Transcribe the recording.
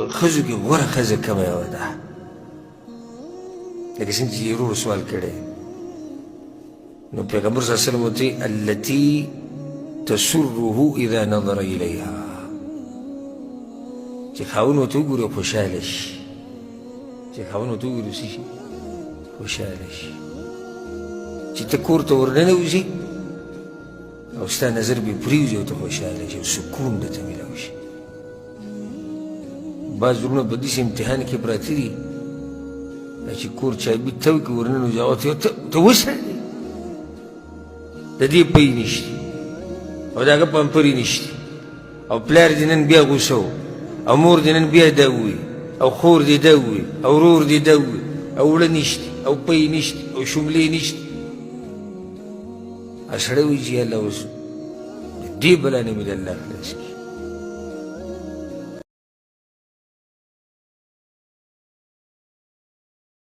ښځو کې غوره ښځه کومه یوه ده لکه څنګه چې ورور سوال کړی نو پیغمبر صلی الله علیه وسلم ورته التي تسره اذا نظر الیها چې خاوند ورته وګوري خوشحاله شي چې خاوند ورته وګوري څه شي خوشحاله شي چې ته کور ته ورننوځې او ستا نظر به پرېوځي او ته خوشحاله شي او سکون درته میلاو شي بعض وروڼه په داسې امتحان کې پراته دي چې کور چابي ته وکړي ورننوځي او ته وسړې د دې پی نشته او د هغه پمپرې نشته او پلار دې نن بیا غوسه و او مور دې نن بیا دا ووایي او خور دې دا ووایي او ورور دې دا ووایي او وړه نشته او پی نشته او شملې نشته سړی وایي چې الله اوس د دې بلا نه مې د الله خلاص کړي